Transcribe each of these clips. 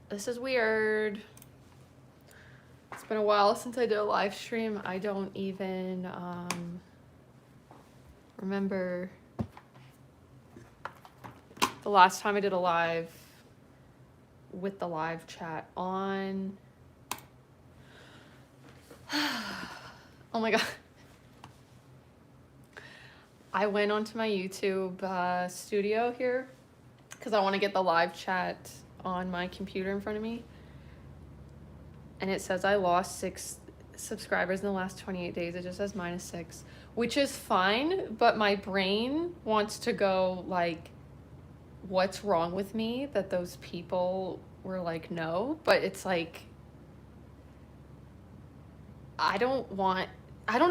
This is weird. It's been a while since I did a live stream. I don't even remember the last time I did a live with the live chat on. Oh my god. I went onto my YouTube studio here because I want to get the live chat on my computer in front of me. And it says I lost 6 subscribers in the last 28 days. It just says -6, which is fine, but my brain wants to go like, what's wrong with me that those people were like, no, but it's like, I don't know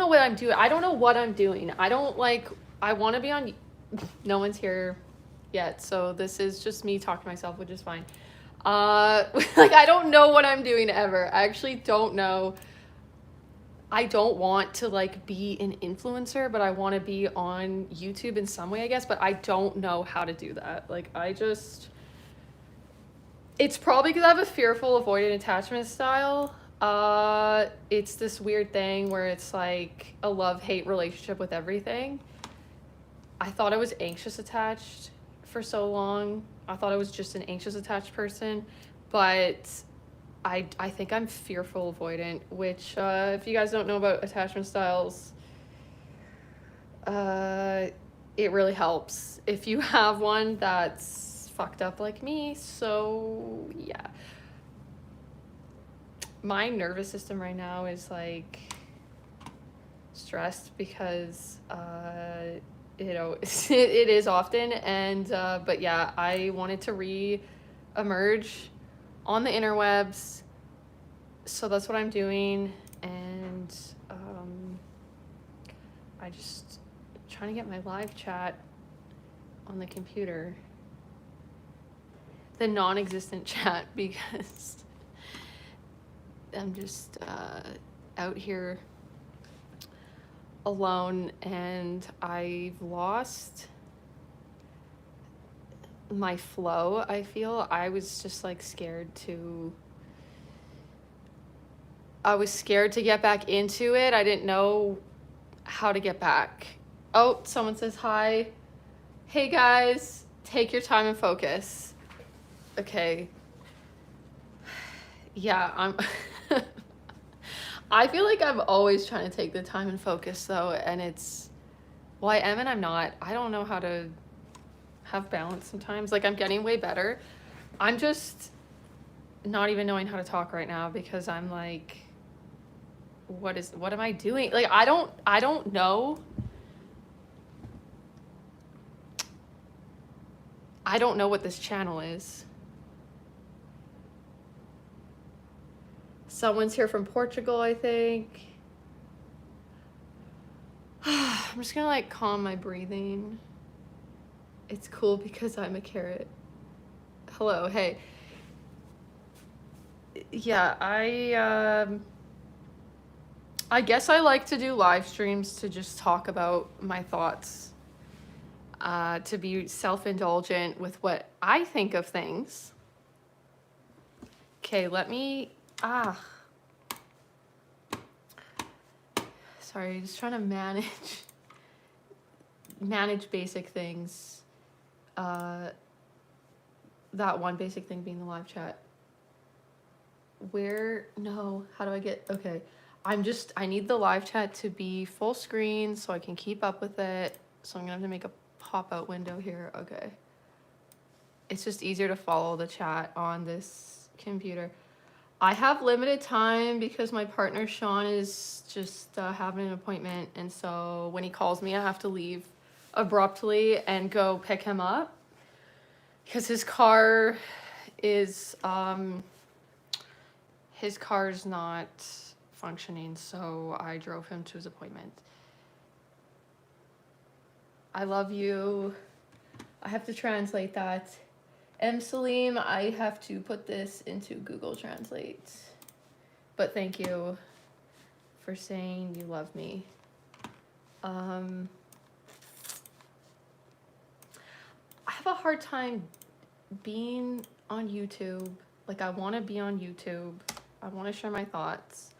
what I'm doing. I don't know what I'm doing. I want to be on, no one's here yet, so this is just me talking to myself, which is fine. Like, I don't know what I'm doing ever. I actually don't know. I don't want to like be an influencer, but I want to be on YouTube in some way, I guess, but I don't know how to do that. Like, it's probably because I have a fearful avoidant attachment style. It's this weird thing where it's like a love-hate relationship with everything. I thought I was anxious attached for so long. I thought I was just an anxious attached person, but I think I'm fearful avoidant, which if you guys don't know about attachment styles, it really helps if you have one that's fucked up like me. So yeah, my nervous system right now is like stressed because you know, it is often, and but yeah, I wanted to re-emerge on the interwebs, so that's what I'm doing. And I just trying to get my live chat on the computer, the non-existent chat, because I'm just out here alone, and I've lost my flow. I feel I was just like scared to get back into it. I didn't know how to get back. Oh, someone says hi. Hey guys, take your time and focus. Okay. Yeah, I'm I feel like I'm always trying to take the time and focus though, and it's, well, I am and I'm not. I don't know how to have balance sometimes. Like, I'm getting way better. I'm just not even knowing how to talk right now because I'm like, what am I doing? Like, I don't know. I don't know what this channel is. Someone's here from Portugal, I think. I'm just gonna like calm my breathing. It's cool because I'm a carrot. Hello, hey. Yeah, I guess I like to do live streams to just talk about my thoughts, to be self-indulgent with what I think of things. Okay, let me, sorry, just trying to manage basic things. That one basic thing being the live chat. How do I get, okay. I need the live chat to be full screen so I can keep up with it. So I'm gonna have to make a pop-out window here. Okay. It's just easier to follow the chat on this computer. I have limited time because my partner Sean is just having an appointment, and so when he calls me, I have to leave abruptly and go pick him up because his car's not functioning, so I drove him to his appointment. I love you. I have to translate that. Salim, I have to put this into Google Translate. But thank you for saying you love me. I have a hard time being on YouTube Like, I want to be on YouTube. I want to share my thoughts.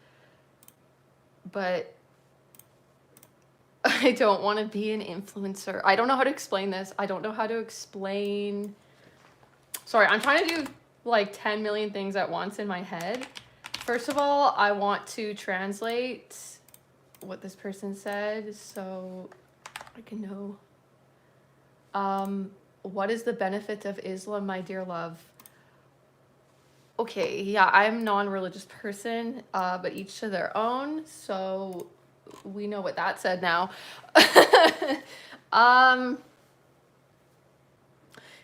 But I don't want to be an influencer. I don't know how to explain this. I don't know how to explain... Sorry, I'm trying to do like 10 million things at once in my head. First of all, I want to translate what this person said so I can know. What is the benefit of Islam, my dear love? Okay, yeah, I'm a non-religious person, but each to their own. So we know what that said now.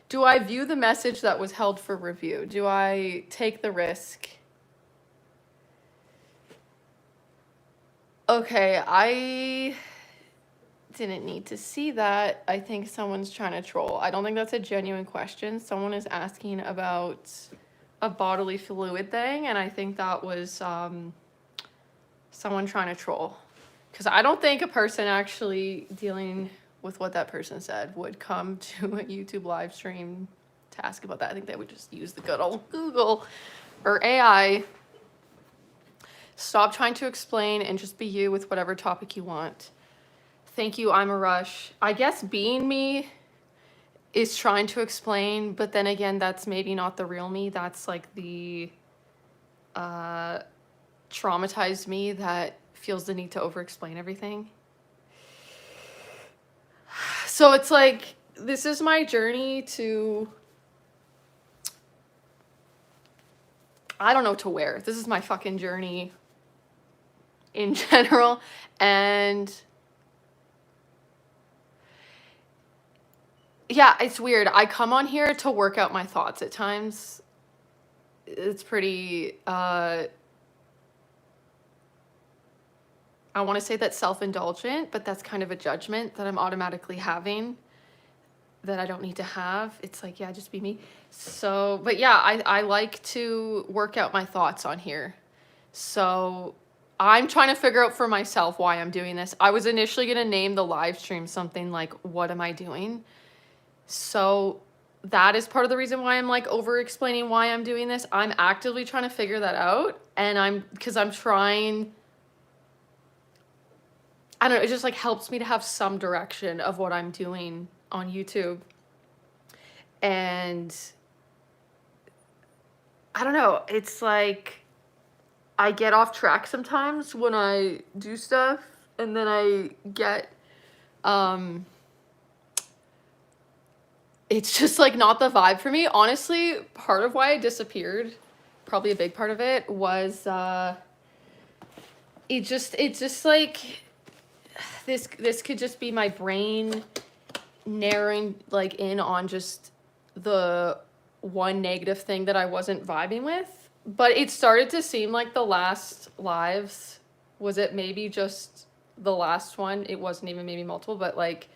Do I view the message that was held for review? Do I take the risk? Okay, I didn't need to see that. I think someone's trying to troll. I don't think that's a genuine question. Someone is asking about a bodily fluid thing, and I think that was someone trying to troll. Because I don't think a person actually dealing with what that person said would come to a YouTube live stream to ask about that. I think they would just use the good old Google or AI. Stop trying to explain and just be you with whatever topic you want. Thank you, I'm a rush. I guess being me is trying to explain, but then again, that's maybe not the real me. That's like the traumatized me that feels the need to over-explain everything. So it's like, this is my journey to, I don't know, to where. This is my fucking journey in general. And yeah, it's weird. I come on here to work out my thoughts at times. It's pretty, I want to say that's self-indulgent, but that's kind of a judgment that I'm automatically having that I don't need to have. It's like, yeah, just be me. So, but yeah, I like to work out my thoughts on here. So I'm trying to figure out for myself why I'm doing this. I was initially going to name the live stream something like, what am I doing? So that is part of the reason why I'm like over explaining why I'm doing this. I'm actively trying to figure that out. And because I'm trying, I don't know, it just like helps me to have some direction of what I'm doing on YouTube. And I don't know, it's like I get off track sometimes when I do stuff, and then I get it's just like not the vibe for me. Honestly, part of why I disappeared, probably a big part of it, was it's just like this could just be my brain narrowing like in on just the one negative thing that I wasn't vibing with. But it started to seem like the last lives, was it maybe just the last one? It wasn't even maybe multiple, but like,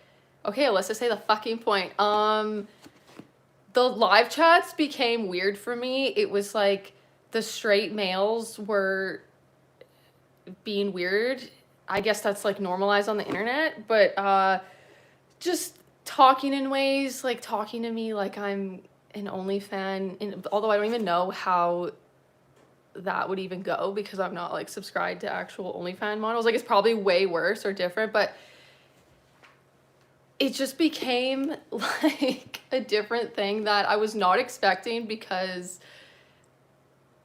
okay, let's just say the fucking point. The live chats became weird for me. It was like the straight males were being weird. I guess that's like normalized on the internet, but just talking in ways, like talking to me like I'm an OnlyFan, although I don't even know how that would even go because I'm not like subscribed to actual OnlyFan models. Like, it's probably way worse or different, but it just became like a different thing that I was not expecting, because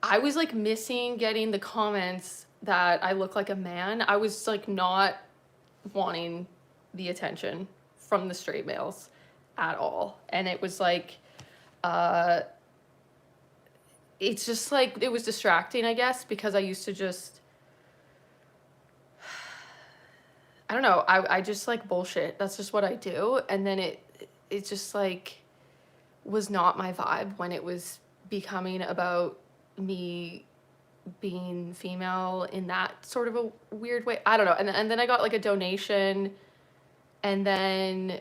I was like missing getting the comments that I look like a man. I was like not wanting the attention from the straight males at all. And it was like, it's just like, it was distracting, I guess, because I used to just, I don't know, I just like bullshit. That's just what I do. And then it just like was not my vibe when it was becoming about me being female in that sort of a weird way. I don't know. And then I got like a donation, and then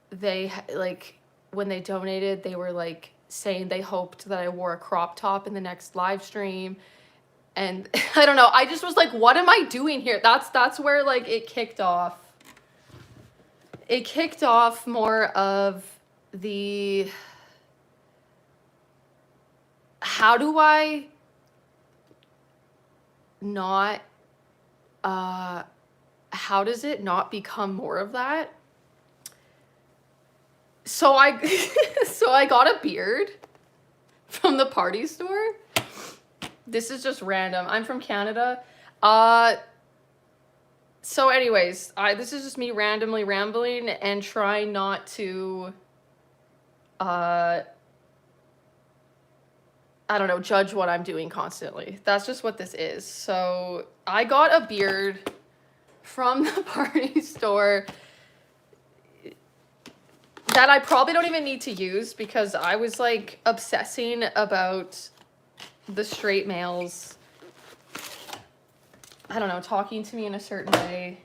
they like, when they donated, they were like saying they hoped that I wore a crop top in the next live stream. And I don't know, I just was like, what am I doing here? That's where like it kicked off. It kicked off more of the how do I not, how does it not become more of that? So I so I got a beard from the party store. This is just random. I'm from Canada. So anyways, this is just me randomly rambling and trying not to I don't know, judge what I'm doing constantly. That's just what this is. So I got a beard from the party store that I probably don't even need to use because I was like obsessing about the straight males, I don't know, talking to me in a certain way.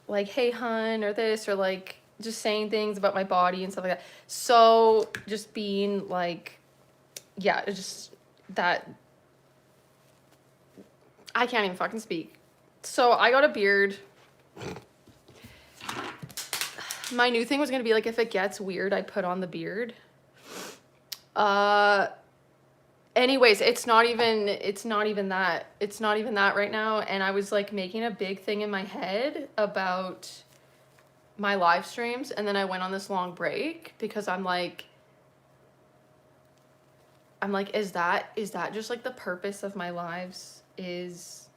Like, hey, hun, or this, or like just saying things about my body and stuff like that. So just being like, yeah, just that. I can't even fucking speak. So I got a beard. My new thing was gonna be like, if it gets weird, I put on the beard. Anyways, it's not even that. It's not even that right now. And I was like making a big thing in my head about my live streams, and then I went on this long break because I'm like, is that just like the purpose of my lives? Is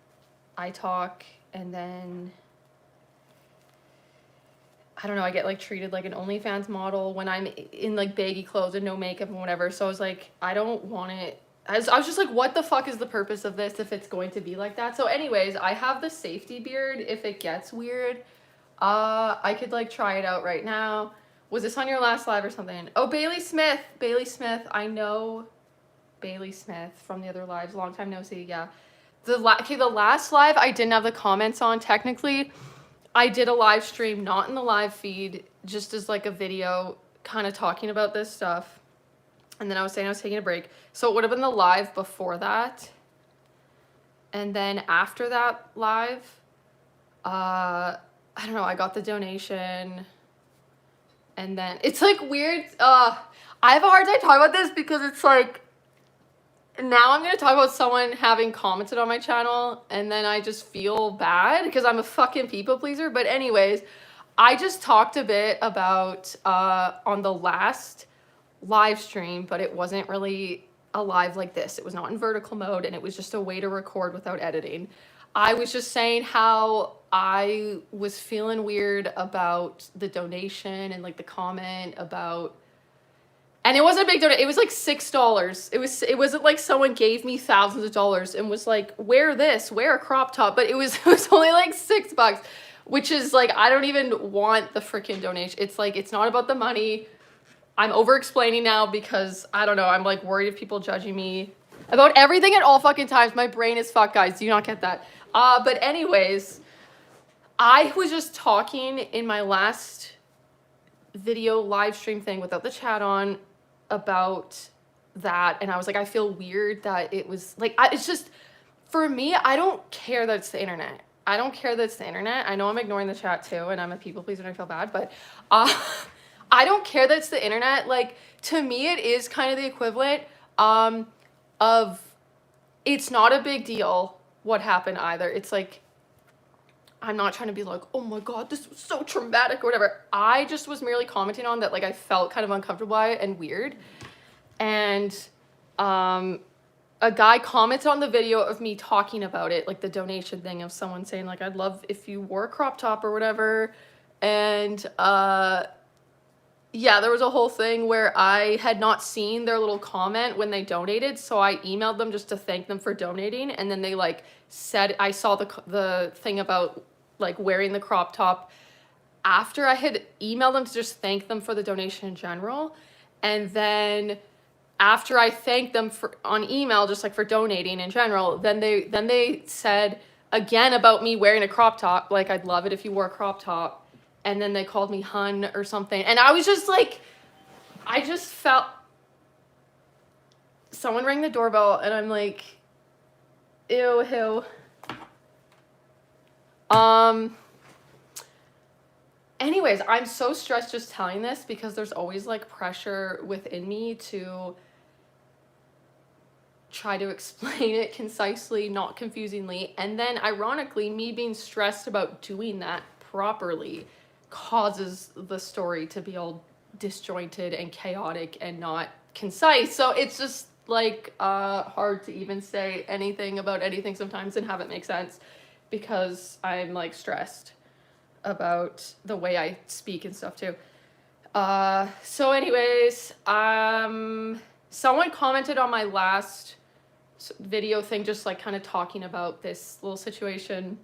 I talk and then I don't know, I get like treated like an OnlyFans model when I'm in like baggy clothes and no makeup and whatever. So I was like, I don't want it. I was just like, what the fuck is the purpose of this if it's going to be like that? So anyways, I have the safety beard if it gets weird. I could like try it out right now. Was this on your last live or something? Oh, Bailey Smith. I know Bailey Smith from the other lives. Long time no see. Yeah. The last live I didn't have the comments on technically. I did a live stream, not in the live feed, just as like a video kind of talking about this stuff. And then I was saying I was taking a break. So it would have been the live before that. And then after that live, I don't know, I got the donation. And then it's like weird. I have a hard time talking about this because it's like, now I'm going to talk about someone having commented on my channel and then I just feel bad because I'm a fucking people pleaser. But anyways, I just talked a bit about on the last live stream, but it wasn't really a live like this. It was not in vertical mode and it was just a way to record without editing. I was just saying how I was feeling weird about the donation and like the comment about, and it wasn't a big donation. It was like $6. It wasn't like someone gave me thousands of dollars and was like, wear this, wear a crop top. But it was only like $6, which is like, I don't even want the freaking donation. It's like, it's not about the money. I'm over explaining now because I don't know. I'm like worried of people judging me about everything at all fucking times. My brain is fucked, guys. Do you not get that? But anyways, I was just talking in my last video live stream thing without the chat on about that, and I was like, I feel weird that it was like, it's just, for me, I don't care that it's the internet. I don't care that it's the internet. I know I'm ignoring the chat too, and I'm a people pleaser and I feel bad, but I don't care that it's the internet. Like, to me, it is kind of the equivalent of, it's not a big deal what happened either. It's like, I'm not trying to be like, oh my God, this was so traumatic or whatever. I just was merely commenting on that, like, I felt kind of uncomfortable by it and weird. And a guy commented on the video of me talking about it, like the donation thing of someone saying like, I'd love if you wore a crop top or whatever. And yeah, there was a whole thing where I had not seen their little comment when they donated. So I emailed them just to thank them for donating. And then they like said, I saw the thing about like wearing the crop top after I had emailed them to just thank them for the donation in general. And then after I thanked them on email, just like for donating in general, then they said again about me wearing a crop top, like, I'd love it if you wore a crop top. And then they called me hun or something. And I was just like, I just felt, someone rang the doorbell and I'm like, ew, ew. Anyways, I'm so stressed just telling this because there's always like pressure within me to try to explain it concisely, not confusingly. And then ironically, me being stressed about doing that properly causes the story to be all disjointed and chaotic and not concise. So it's just like hard to even say anything about anything sometimes and have it make sense because I'm like stressed about the way I speak and stuff too. So anyways, someone commented on my last video thing, just like kind of talking about this little situation.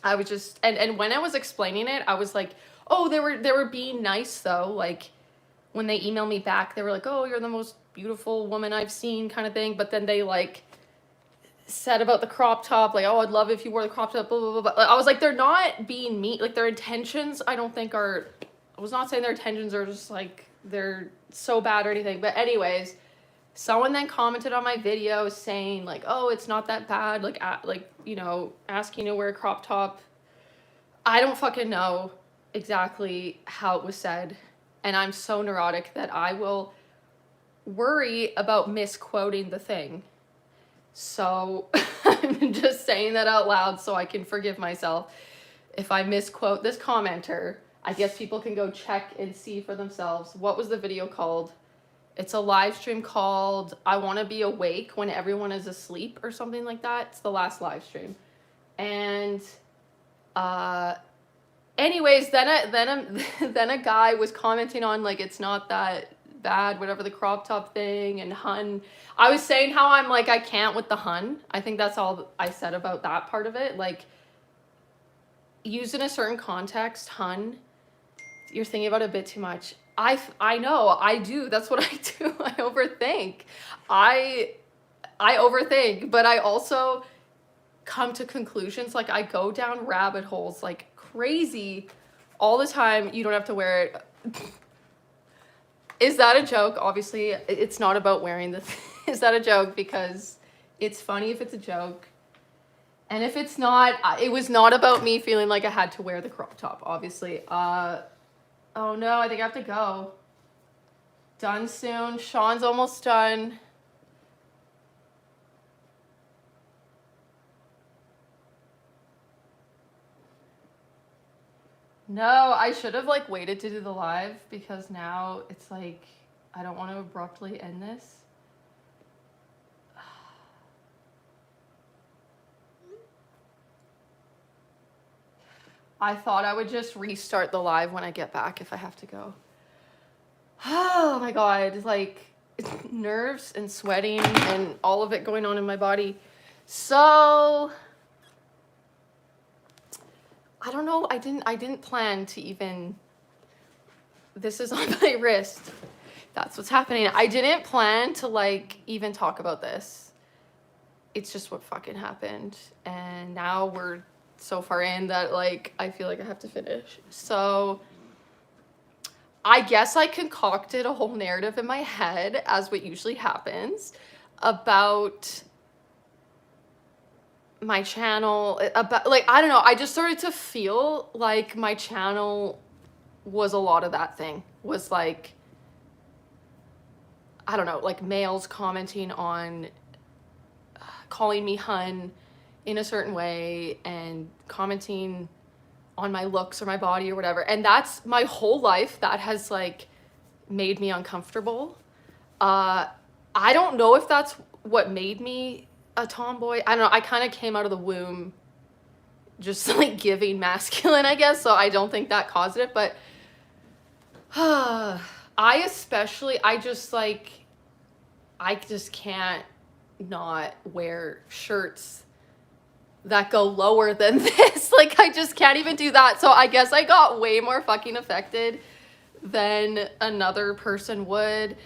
I was just, and when I was explaining it, I was like, oh, they were being nice though. Like when they emailed me back, they were like, oh, you're the most beautiful woman I've seen kind of thing. But then they like said about the crop top, like, oh, I'd love if you wore the crop top, blah, blah, blah, blah. I was like, they're not being mean. Like their intentions, I don't think are, I was not saying their intentions are just like, they're so bad or anything. But anyways, someone then commented on my video saying like, oh, it's not that bad. Like, you know, asking to wear a crop top. I don't fucking know exactly how it was said. And I'm so neurotic that I will worry about misquoting the thing. So I'm just saying that out loud so I can forgive myself if I misquote this commenter. I guess people can go check and see for themselves. What was the video called? It's a live stream called I Want to Be Awake When Everyone Is Asleep or something like that. It's the last live stream. And anyways, then a guy was commenting on like, it's not that bad, whatever, the crop top thing and hun. I was saying how I'm like, I can't with the hun. I think that's all I said about that part of it. Like, used in a certain context, hun, you're thinking about it a bit too much. I know, I do. That's what I do. I overthink. I overthink, but I also come to conclusions. Like I go down rabbit holes like crazy all the time. You don't have to wear it. Is that a joke? Obviously, it's not about wearing the is that a joke? Because it's funny if it's a joke. And if it's not, it was not about me feeling like I had to wear the crop top, obviously. Oh no, I think I have to go. Done soon. Sean's almost done. No, I should have like waited to do the live because now it's like, I don't want to abruptly end this. I thought I would just restart the live when I get back if I have to go. Oh my God, like nerves and sweating and all of it going on in my body. So I don't know, I didn't plan to even, this is on my wrist. That's what's happening. I didn't plan to like even talk about this. It's just what fucking happened. And now we're so far in that like I feel like I have to finish. So I guess I concocted a whole narrative in my head, as what usually happens, about my channel, about like, I don't know, I just started to feel like my channel was a lot of that thing. Was like, I don't know, like males commenting on calling me hun in a certain way and commenting on my looks or my body or whatever. And that's my whole life. That has like made me uncomfortable. I don't know if that's what made me a tomboy. I don't know. I kind of came out of the womb just like giving masculine, I guess. So I don't think that caused it, but I just can't not wear shirts that go lower than this. Like I just can't even do that. So I guess I got way more fucking affected than another person would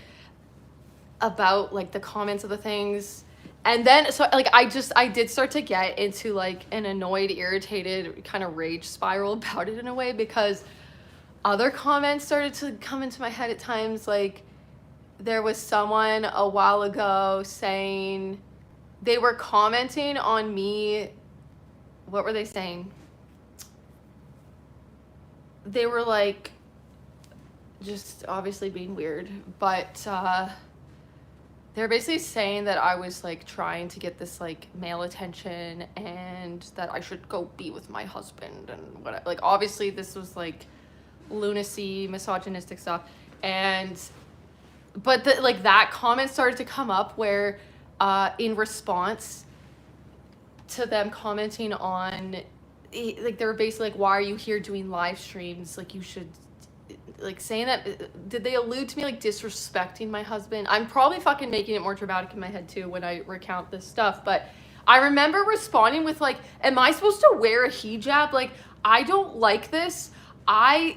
about like the comments of the things. And then so like I did start to get into like an annoyed, irritated kind of rage spiral about it in a way, because other comments started to come into my head at times. Like there was someone a while ago saying, they were commenting on me. What were they saying? They were like, just obviously being weird, but They're basically saying that I was like trying to get this like male attention and that I should go be with my husband and what, like obviously this was like lunacy, misogynistic stuff. And but the, like that comment started to come up where in response to them commenting on like they were basically like, why are you here doing live streams, like you should, like saying that, did they allude to me like disrespecting my husband? I'm probably fucking making it more dramatic in my head too when I recount this stuff, but I remember responding with like, am I supposed to wear a hijab? Like, I don't like this. I'm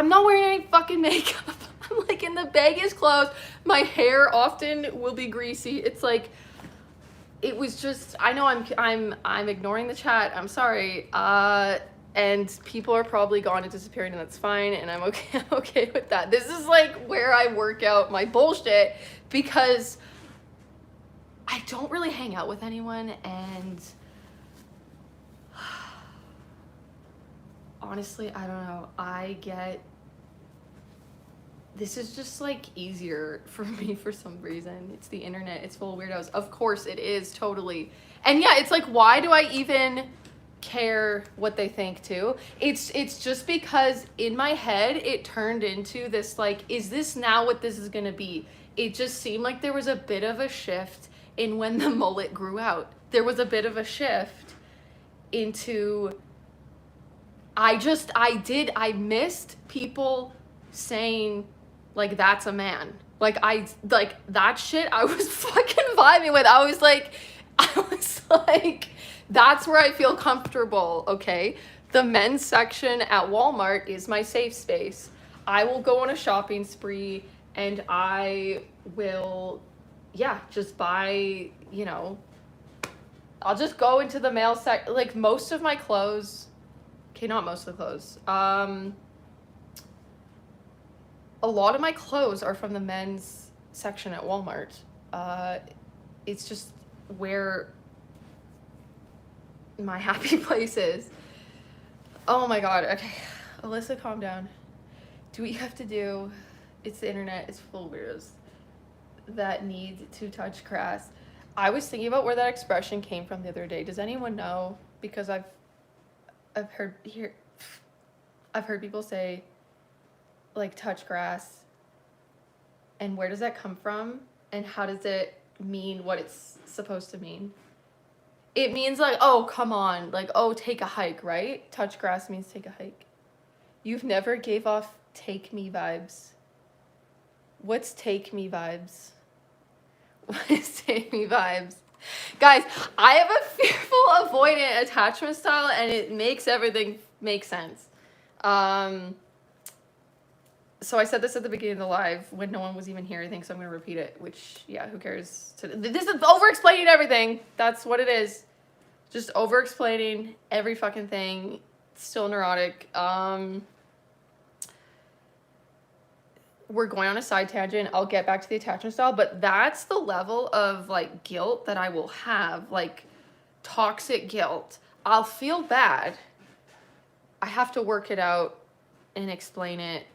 not wearing any fucking makeup. I'm like in the baggiest clothes. My hair often will be greasy. It's like, it was just, I know I'm ignoring the chat. I'm sorry. And people are probably gone and disappearing, and that's fine, and I'm okay with that. This is like where I work out my bullshit because I don't really hang out with anyone, and honestly, I don't know. This is just like easier for me for some reason. It's the internet. It's full of weirdos. Of course it is, totally. And yeah, it's like, why do I even care what they think too? It's just because in my head it turned into this like, is this now what this is gonna be? It just seemed like there was a bit of a shift in when the mullet grew out. There was a bit of a shift into, I missed people saying like, that's a man. Like that shit I was fucking vibing with. I was like, that's where I feel comfortable, okay? The men's section at Walmart is my safe space. I will go on a shopping spree and I will, yeah, just buy, you know, I'll just go into the male section. Like most of my clothes, okay, not most of the clothes. A lot of my clothes are from the men's section at Walmart. It's just where my happy place is. Oh my god, okay. Alyssa, calm down. Do what you have to do. It's the internet, it's full of weirdos that need to touch grass. I was thinking about where that expression came from the other day. Does anyone know? Because I've heard people say like touch grass, and where does that come from, and how does it mean what it's supposed to mean? It means like, oh, come on, like, oh, take a hike, right? Touch grass means take a hike. You've never gave off take me vibes. What's take me vibes? What is take me vibes? Guys, I have a fearful avoidant attachment style, and it makes everything make sense. So I said this at the beginning of the live when no one was even here, I think, so I'm going to repeat it, which, yeah, who cares? This is over-explaining everything. That's what it is. Just over-explaining every fucking thing. Still neurotic. We're going on a side tangent. I'll get back to the attachment style, but that's the level of, like, guilt that I will have, like, toxic guilt. I'll feel bad. I have to work it out and explain it,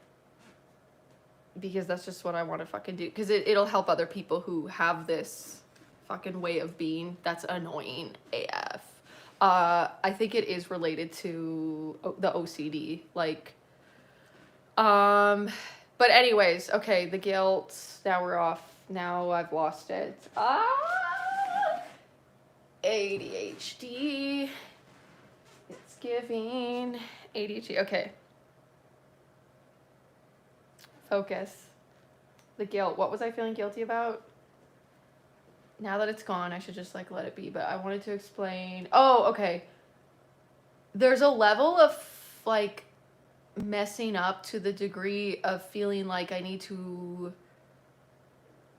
because that's just what I want to fucking do. Because it'll help other people who have this fucking way of being that's annoying AF. I think it is related to the OCD. Like, but anyways, okay, the guilt. Now we're off. Now I've lost it. ADHD. It's giving ADHD. Okay. Focus. The guilt. What was I feeling guilty about? Now that it's gone, I should just like let it be. But I wanted to explain. Oh, okay. There's a level of like messing up to the degree of feeling like I need to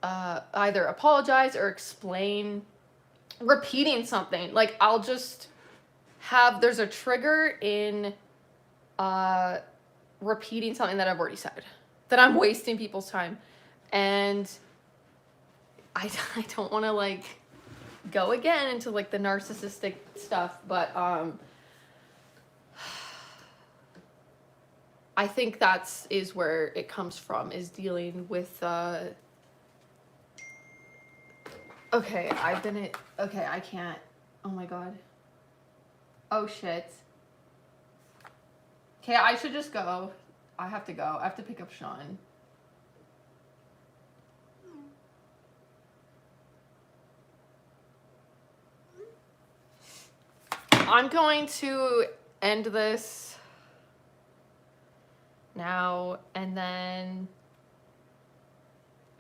either apologize or explain repeating something. Like I'll just have, there's a trigger in repeating something that I've already said, that I'm wasting people's time. And I don't want to like go again into like the narcissistic stuff, but I think that's is where it comes from, is dealing with Okay, okay, I can't. Oh my god. Oh shit. Okay, I should just go. I have to go. I have to pick up Sean. I'm going to end this now, and then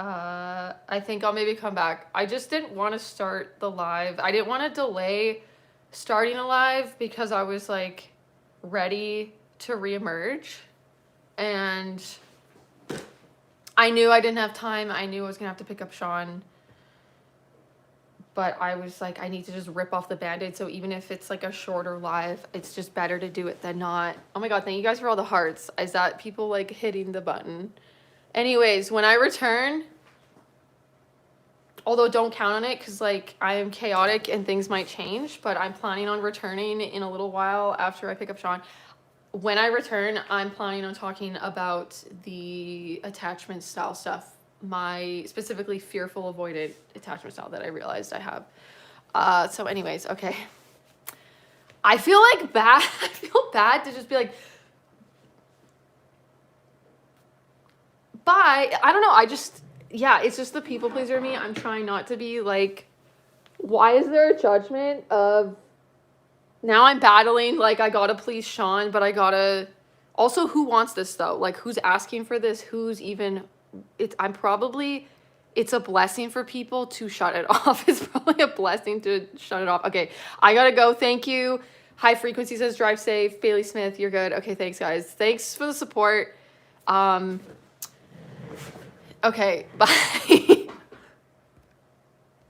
I think I'll maybe come back. I just didn't want to start the live. I didn't want to delay starting a live because I was like ready to reemerge, and I knew I didn't have time. I knew I was gonna have to pick up Sean, but I was like, I need to just rip off the band-aid. So even if it's like a shorter live, it's just better to do it than not. Oh my god, thank you guys for all the hearts. Is that people like hitting the button? Anyways, when I return, although don't count on it because like I am chaotic and things might change, but I'm planning on returning in a little while after I pick up Sean. When I return, I'm planning on talking about the attachment style stuff, my specifically fearful avoided attachment style that I realized I have. So anyways, okay. I feel like bad. I feel bad to just be like, bye. I don't know. Yeah, it's just the people pleaser in me. I'm trying not to be like, why is there a judgment of, now I'm battling, like, I gotta please Sean, but I gotta, also, who wants this though? Like, who's asking for this? Who's even, it's a blessing for people to shut it off. It's probably a blessing to shut it off. Okay, I gotta go. Thank you. High Frequency says drive safe. Bailey Smith, you're good. Okay, thanks guys. Thanks for the support. Okay, bye.